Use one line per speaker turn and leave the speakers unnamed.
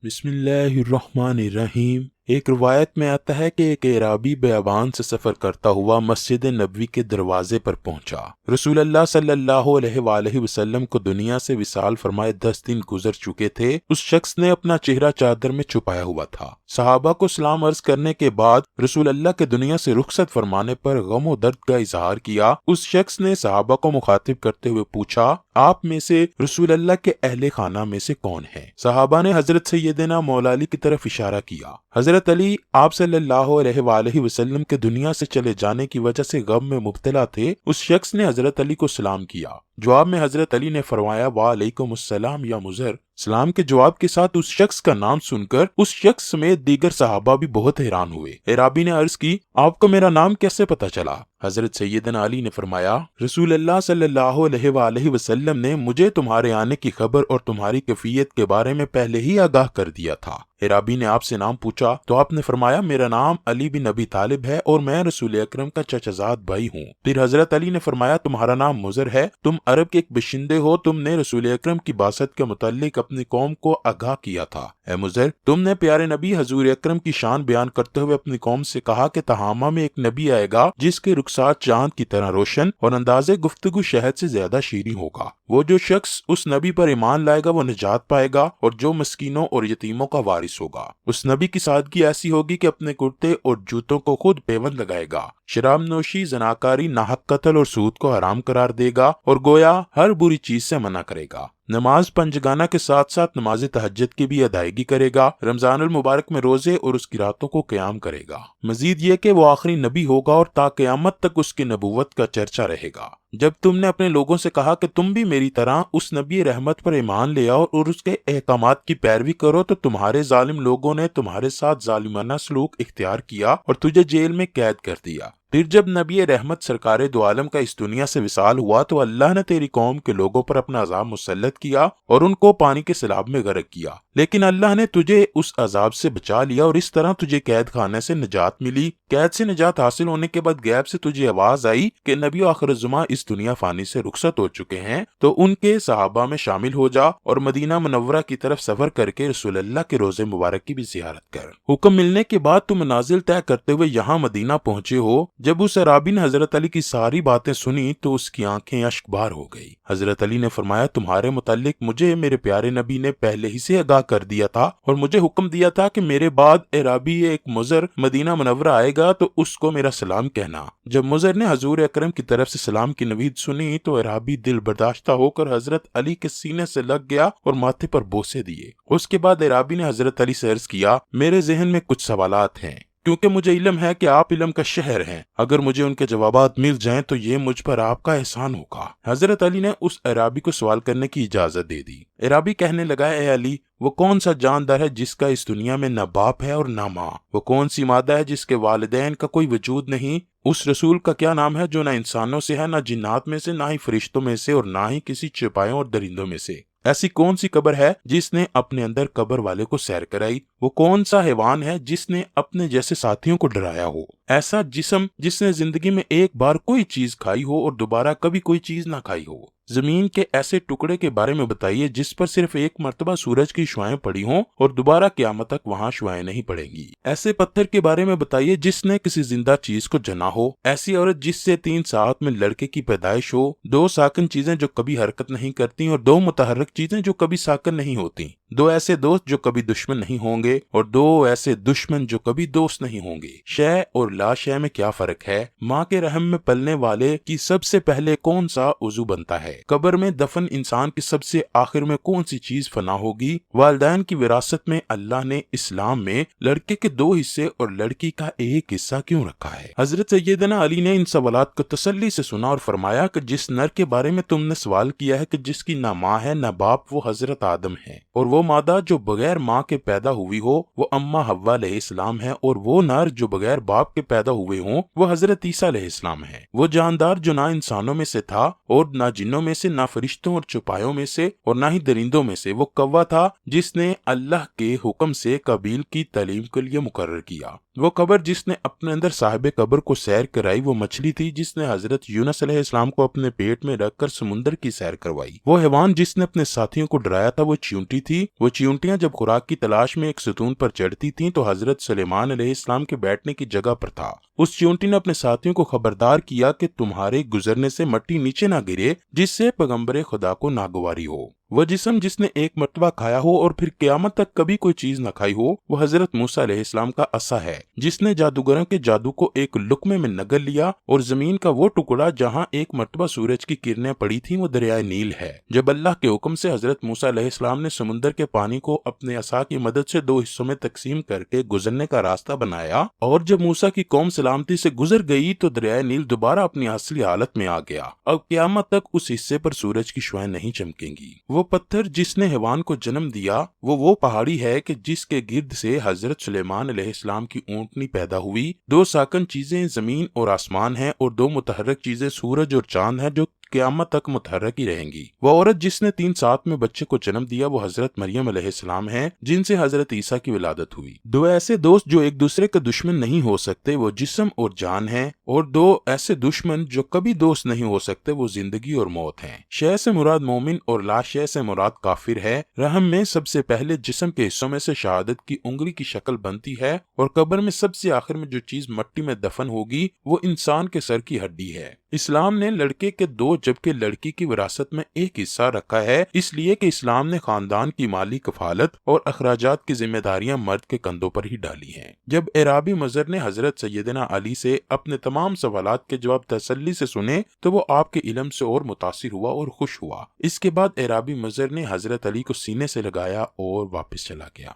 بسم اللہ الرحمن الرحیم۔ ایک روایت میں آتا ہے کہ ایک اعرابی بیابان سے سفر کرتا ہوا مسجد نبوی کے دروازے پر پہنچا۔ رسول اللہ صلی اللہ علیہ وآلہ وسلم کو دنیا سے وصال فرمائے 10 دن گزر چکے تھے۔ اس شخص نے اپنا چہرہ چادر میں چھپایا ہوا تھا۔ صحابہ کو سلام عرض کرنے کے بعد رسول اللہ کے دنیا سے رخصت فرمانے پر غم و درد کا اظہار کیا۔ اس شخص نے صحابہ کو مخاطب کرتے ہوئے پوچھا، آپ میں سے رسول اللہ کے اہل خانہ میں سے کون ہے؟ صحابہ نے حضرت سیدنا مولا علی کی طرف اشارہ کیا۔ حضرت علی آپ صلی اللہ علیہ وآلہ وسلم کے دنیا سے چلے جانے کی وجہ سے غم میں مبتلا تھے۔ اس شخص نے حضرت علی کو سلام کیا۔ جواب میں حضرت علی نے فرمایا، وعلیکم السلام یا مضر۔ سلام کے جواب کے ساتھ اس شخص کا نام سن کر اس شخص سمیت دیگر صحابہ بھی بہت حیران ہوئے۔ اعرابی نے عرض کی، آپ کو میرا نام کیسے پتا چلا؟ حضرت سیدنا علی نے فرمایا، رسول اللہ صلی اللہ علیہ وآلہ وسلم نے مجھے تمہارے آنے کی خبر اور تمہاری کیفیت کے بارے میں پہلے ہی آگاہ کر دیا تھا۔ اعرابی نے آپ سے نام پوچھا تو آپ نے فرمایا، میرا نام علی بن ابی طالب ہے اور میں رسول اکرم کا چچا زاد بھائی ہوں۔ پھر حضرت علی نے فرمایا، تمہارا نام مضر ہے، تم عرب کے ایک باشندے ہو، تم نے رسول اکرم کی بعثت کے متعلق اپنی قوم کو آگاہ کیا تھا۔ اے مضر، تم نے پیارے نبی حضور اکرم کی شان بیان کرتے ہوئے اپنی قوم سے کہا کہ تہامہ میں ایک نبی آئے گا جس کے رخسار چاند کی طرح روشن اور انداز گفتگو شہد سے زیادہ شیریں ہوگا۔ وہ جو شخص اس نبی پر ایمان لائے گا وہ نجات پائے گا اور جو مسکینوں اور یتیموں کا وارث ہوگا۔ اس نبی کی سادگی ایسی ہوگی کہ اپنے کرتے اور جوتوں کو خود پیوند لگائے گا، شراب نوشی، زناکاری، ناحق قتل اور سود کو حرام قرار دے گا اور گویا ہر بری چیز سے منع کرے گا۔ نماز پنجگانہ کے ساتھ ساتھ نماز تہجد کی بھی ادائیگی کرے گا۔ رمضان المبارک میں روزے اور اس کی راتوں کو قیام کرے گا۔ مزید یہ کہ وہ آخری نبی ہوگا اور تا قیامت تک اس کی نبوت کا چرچہ رہے گا۔ جب تم نے اپنے لوگوں سے کہا کہ تم بھی میری طرح اس نبی رحمت پر ایمان لے آؤ اور اس کے احکامات کی پیروی کرو تو تمہارے ظالم لوگوں نے تمہارے ساتھ ظالمانہ سلوک اختیار کیا اور تجھے جیل میں قید کر دیا۔ پھر جب نبی رحمت سرکار دو عالم کا اس دنیا سے وصال ہوا تو اللہ نے تیری قوم کے لوگوں پر اپنا عذاب مسلط کیا اور ان کو پانی کے سیلاب میں غرق کیا، لیکن اللہ نے تجھے اس عذاب سے بچا لیا اور اس طرح تجھے قید خانے سے نجات ملی۔ قید سے نجات حاصل ہونے کے بعد غیب سے تجھے آواز آئی کہ نبی آخر الزماں اس دنیا فانی سے رخصت ہو چکے ہیں، تو ان کے صحابہ میں شامل ہو جا اور مدینہ منورہ کی طرف سفر کر کے رسول اللہ کے روضے مبارک کی بھی زیارت کر۔ حکم ملنے کے بعد تم منازل طے کرتے ہوئے یہاں مدینہ پہنچے ہو۔ جب اس عرابی نے حضرت علی کی ساری باتیں سنی تو اس کی آنکھیں اشک بار ہو گئی۔ حضرت علی نے فرمایا، تمہارے متعلق مجھے میرے پیارے نبی نے پہلے ہی سے آگاہ کر دیا تھا اور مجھے حکم دیا تھا کہ میرے بعد عرابی ایک مضر مدینہ منورہ آئے گا تو اس کو میرا سلام کہنا۔ جب مضر نے حضور اکرم کی طرف سے سلام کی نوید سنی تو عرابی دل برداشتہ ہو کر حضرت علی کے سینے سے لگ گیا اور ماتھے پر بوسے دیے۔ اس کے بعد عرابی نے حضرت علی سے عرض کیا، میرے ذہن میں کچھ سوالات ہیں کیونکہ مجھے علم ہے کہ آپ علم کا شہر ہیں، اگر مجھے ان کے جوابات مل جائیں تو یہ مجھ پر آپ کا احسان ہوگا۔ حضرت علی نے اس عرابی کو سوال کرنے کی اجازت دے دی۔ عرابی کہنے لگا، اے علی، وہ کون سا جاندار ہے جس کا اس دنیا میں نہ باپ ہے اور نہ ماں؟ وہ کون سی مادہ ہے جس کے والدین کا کوئی وجود نہیں؟ اس رسول کا کیا نام ہے جو نہ انسانوں سے ہے، نہ جنات میں سے، نہ ہی فرشتوں میں سے اور نہ ہی کسی چپایوں اور درندوں میں سے؟ ایسی کون سی قبر ہے جس نے اپنے اندر قبر والے کو سیر کرائی؟ وہ کون سا حیوان ہے جس نے اپنے جیسے ساتھیوں کو ڈرایا ہو؟ ایسا جسم جس نے زندگی میں ایک بار کوئی چیز کھائی ہو اور دوبارہ کبھی کوئی چیز نہ کھائی ہو؟ زمین کے ایسے ٹکڑے کے بارے میں بتائیے جس پر صرف ایک مرتبہ سورج کی شعائیں پڑی ہوں اور دوبارہ قیامت تک وہاں شعائیں نہیں پڑیں گی۔ ایسے پتھر کے بارے میں بتائیے جس نے کسی زندہ چیز کو جنا ہو۔ ایسی عورت جس سے 3 ساعت میں لڑکے کی پیدائش ہو۔ 2 ساکن چیزیں جو کبھی حرکت نہیں کرتی اور 2 متحرک چیزیں جو کبھی ساکن نہیں ہوتی۔ 2 ایسے دوست جو کبھی دشمن نہیں ہوں گے اور 2 ایسے دشمن جو کبھی دوست نہیں ہوں گے۔ شے اور لا شے میں کیا فرق ہے؟ ماں کے رحم میں پلنے والے کی سب سے پہلے کون سا عضو بنتا ہے؟ قبر میں دفن انسان کی سب سے آخر میں کون سی چیز فنا ہوگی؟ والدین کی وراثت میں اللہ نے اسلام میں لڑکے کے 2 حصے اور لڑکی کا ایک حصہ کیوں رکھا ہے؟ حضرت سیدنا علی نے ان سوالات کو تسلی سے سنا اور فرمایا کہ جس نر کے بارے میں تم نے سوال کیا ہے کہ جس کی نہ ماں ہے نہ باپ، وہ حضرت آدم ہے، اور وہ مادہ جو بغیر ماں کے پیدا ہوئی ہو وہ اماں حوا علیہ السلام ہے، اور وہ نر جو بغیر باپ کے پیدا ہوئے ہوں وہ حضرت عیسیٰ علیہ السلام ہے۔ وہ جاندار جو نہ انسانوں میں سے تھا اور نہ جنوں میں سے، نہ فرشتوں اور چوپایوں میں سے اور نہ ہی درندوں میں سے، وہ کوا تھا جس نے اللہ کے حکم سے قابیل کی تعلیم کے لیے مقرر کیا۔ وہ قبر جس نے اپنے اندر صاحب قبر کو سیر کرائی وہ مچھلی تھی جس نے حضرت یونس علیہ السلام کو اپنے پیٹ میں رکھ کر سمندر کی سیر کروائی۔ وہ حیوان جس نے اپنے ساتھیوں کو ڈرایا تھا وہ چیونٹی تھی۔ وہ چیونٹیاں جب خوراک کی تلاش میں ایک ستون پر چڑھتی تھیں تو حضرت سلیمان علیہ السلام کے بیٹھنے کی جگہ پر تھا۔ اس چیونٹی نے اپنے ساتھیوں کو خبردار کیا کہ تمہارے گزرنے سے مٹی نیچے نہ گرے جس سے پیغمبر خدا کو ناگواری ہو۔ وہ جسم جس نے ایک مرتبہ کھایا ہو اور پھر قیامت تک کبھی کوئی چیز نہ کھائی ہو وہ حضرت موسیٰ علیہ السلام کا عصا ہے جس نے جادوگروں کے جادو کو ایک لقمے میں نگل لیا، اور زمین کا وہ ٹکڑا جہاں ایک مرتبہ سورج کی کرنیں پڑی تھیں وہ دریائے نیل ہے۔ جب اللہ کے حکم سے حضرت موسیٰ علیہ السلام نے سمندر کے پانی کو اپنے عصا کی مدد سے 2 حصوں میں تقسیم کر کے گزرنے کا راستہ بنایا، اور جب موسیٰ کی قوم سلامتی سے گزر گئی تو دریائے نیل دوبارہ اپنی اصلی حالت میں آ گیا۔ اب قیامت تک اس حصے پر سورج کی شعاعیں نہیں چمکیں گی۔ وہ پتھر جس نے حیوان کو جنم دیا وہ پہاڑی ہے کہ جس کے گرد سے حضرت سلیمان علیہ السلام کی اونٹنی پیدا ہوئی۔ 2 ساکن چیزیں زمین اور آسمان ہیں اور 2 متحرک چیزیں سورج اور چاند ہیں جو قیامت تک متحرک ہی رہیں گی۔ وہ عورت جس نے 3 سات میں بچے کو جنم دیا وہ حضرت مریم علیہ السلام ہیں جن سے حضرت عیسیٰ کی ولادت ہوئی۔ 2 ایسے دوست جو ایک دوسرے کے دشمن نہیں ہو سکتے وہ جسم اور جان ہیں، اور 2 ایسے دشمن جو کبھی دوست نہیں ہو سکتے وہ زندگی اور موت ہیں۔ شے سے مراد مومن اور لا شے سے مراد کافر ہے۔ رحم میں سب سے پہلے جسم کے حصوں میں سے شہادت کی انگلی کی شکل بنتی ہے، اور قبر میں سب سے آخر میں جو چیز مٹی میں دفن ہوگی وہ انسان کے سر کی ہڈی ہے۔ اسلام نے لڑکے کے 2 جبکہ لڑکی کی وراثت میں 1 حصہ رکھا ہے، اس لیے کہ اسلام نے خاندان کی مالی کفالت اور اخراجات کی ذمہ داریاں مرد کے کندھوں پر ہی ڈالی ہیں۔ جب اعرابی مضر نے حضرت سیدنا علی سے اپنے تمام سوالات کے جواب تسلی سے سنے تو وہ آپ کے علم سے اور متاثر ہوا اور خوش ہوا۔ اس کے بعد اعرابی مضر نے حضرت علی کو سینے سے لگایا اور واپس چلا گیا۔